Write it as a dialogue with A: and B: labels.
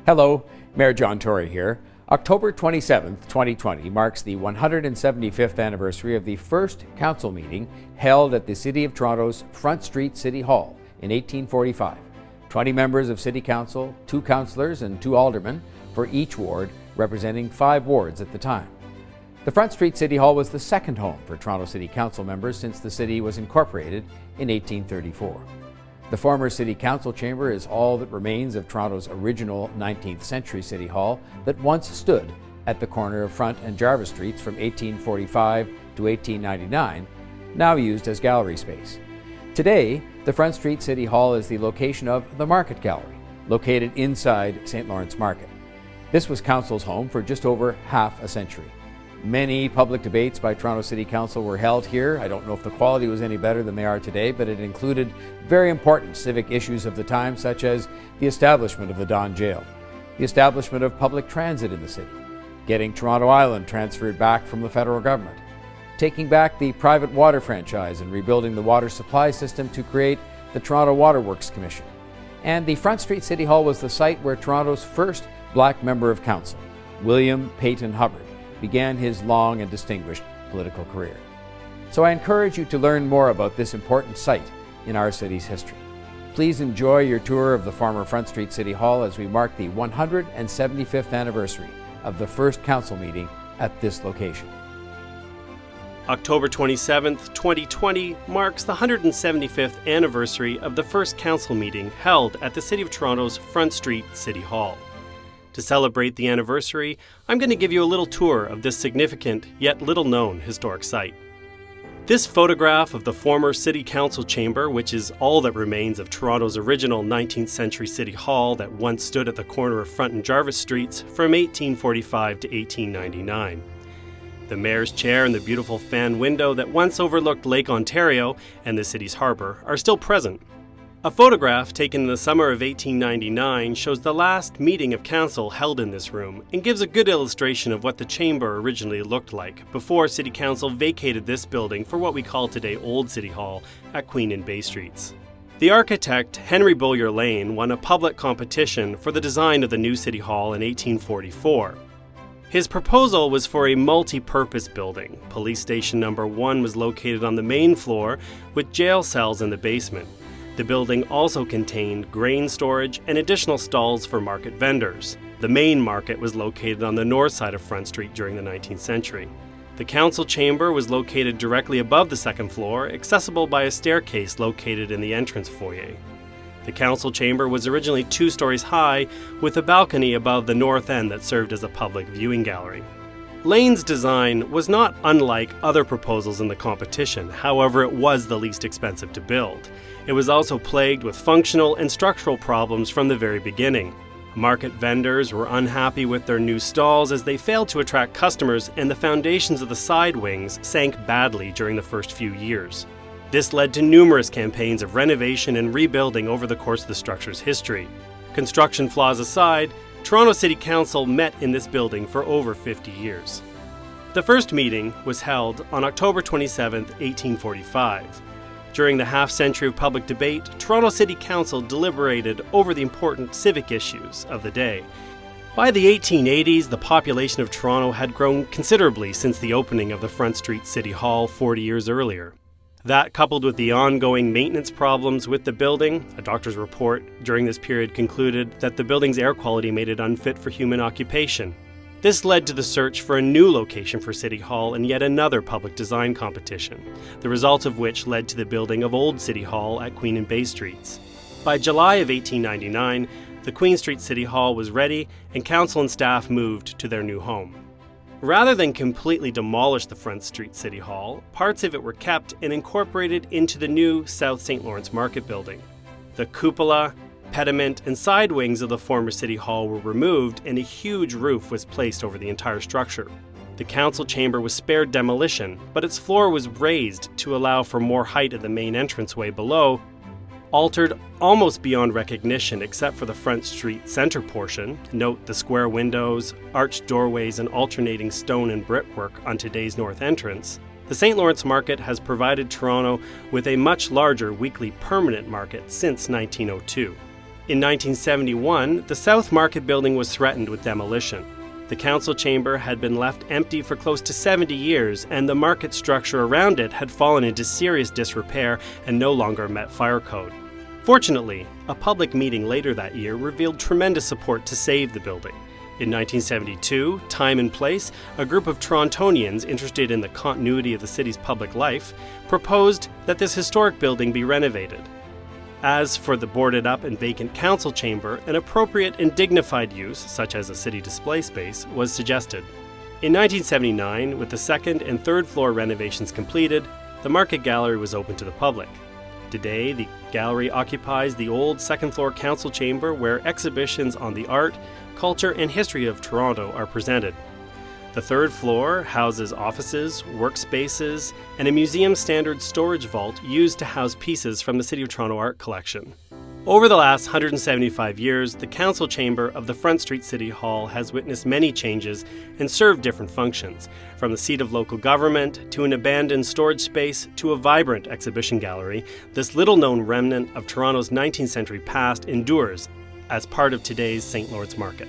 A: Hello, Mayor John Tory here. October 27, 2020 marks the 175th anniversary of the first council meeting held at the City of Toronto's Front Street City Hall in 1845. 20 members of City Council, 2 councillors and 2 aldermen for each ward, representing 5 wards at the time. The Front Street City Hall was the second home for Toronto City Council members since the city was incorporated in 1834. The former City Council chamber is all that remains of Toronto's original 19th century City Hall that once stood at the corner of Front and Jarvis Streets from 1845 to 1899, now used as gallery space. Today, the Front Street City Hall is the location of the Market Gallery, located inside St. Lawrence Market. This was Council's home for just over half a century. Many public debates by Toronto City Council were held here. I don't know if the quality was any better than they are today, but it included very important civic issues of the time, such as the establishment of the Don Jail, the establishment of public transit in the city, getting Toronto Island transferred back from the federal government, taking back the private water franchise and rebuilding the water supply system to create the Toronto Waterworks Commission. And the Front Street City Hall was the site where Toronto's first black member of council, William Peyton Hubbard, began his long and distinguished political career. So I encourage you to learn more about this important site in our city's history. Please enjoy your tour of the former Front Street City Hall as we mark the 175th anniversary of the first council meeting at this location.
B: October 27th, 2020 marks the 175th anniversary of the first council meeting held at the City of Toronto's Front Street City Hall. To celebrate the anniversary, I'm going to give you a little tour of this significant yet little-known historic site. This photograph of the former City Council chamber, which is all that remains of Toronto's original 19th century City Hall that once stood at the corner of Front and Jarvis Streets from 1845 to 1899. The mayor's chair and the beautiful fan window that once overlooked Lake Ontario and the city's harbour are still present. A photograph taken in the summer of 1899 shows the last meeting of council held in this room and gives a good illustration of what the chamber originally looked like before City Council vacated this building for what we call today Old City Hall at Queen and Bay Streets. The architect Henry Bowyer Lane won a public competition for the design of the new City Hall in 1844. His proposal was for a multi-purpose building. Police Station Number 1 was located on the main floor with jail cells in the basement. The building also contained grain storage and additional stalls for market vendors. The main market was located on the north side of Front Street during the 19th century. The council chamber was located directly above the second floor, accessible by a staircase located in the entrance foyer. The council chamber was originally 2 stories high, with a balcony above the north end that served as a public viewing gallery. Lane's design was not unlike other proposals in the competition, however it was the least expensive to build. It was also plagued with functional and structural problems from the very beginning. Market vendors were unhappy with their new stalls as they failed to attract customers, and the foundations of the side wings sank badly during the first few years. This led to numerous campaigns of renovation and rebuilding over the course of the structure's history. Construction flaws aside, Toronto City Council met in this building for over 50 years. The first meeting was held on October 27, 1845. During the half-century of public debate, Toronto City Council deliberated over the important civic issues of the day. By the 1880s, the population of Toronto had grown considerably since the opening of the Front Street City Hall 40 years earlier. That, coupled with the ongoing maintenance problems with the building, a doctor's report during this period concluded that the building's air quality made it unfit for human occupation. This led to the search for a new location for City Hall and yet another public design competition, the results of which led to the building of Old City Hall at Queen and Bay Streets. By July of 1899, the Queen Street City Hall was ready and council and staff moved to their new home. Rather than completely demolish the Front Street City Hall, parts of it were kept and incorporated into the new South St. Lawrence Market building. The cupola, pediment, and side wings of the former City Hall were removed and a huge roof was placed over the entire structure. The council chamber was spared demolition, but its floor was raised to allow for more height at the main entranceway below, altered almost beyond recognition except for the Front Street center portion. Note the square windows, arched doorways, and alternating stone and brickwork on today's north entrance. The St. Lawrence Market has provided Toronto with a much larger weekly permanent market since 1902. In 1971, the South Market building was threatened with demolition. The council chamber had been left empty for close to 70 years, and the market structure around it had fallen into serious disrepair and no longer met fire code. Fortunately, a public meeting later that year revealed tremendous support to save the building. In 1972, Time and Place, a group of Torontonians interested in the continuity of the city's public life, proposed that this historic building be renovated. As for the boarded up and vacant council chamber, an appropriate and dignified use, such as a city display space, was suggested. In 1979, with the second and third floor renovations completed, the Market Gallery was open to the public. Today, the gallery occupies the old second floor council chamber where exhibitions on the art, culture, and history of Toronto are presented. The third floor houses offices, workspaces, and a museum-standard storage vault used to house pieces from the City of Toronto art collection. Over the last 175 years, the council chamber of the Front Street City Hall has witnessed many changes and served different functions, from the seat of local government to an abandoned storage space to a vibrant exhibition gallery. This little-known remnant of Toronto's 19th century past endures as part of today's St. Lawrence Market.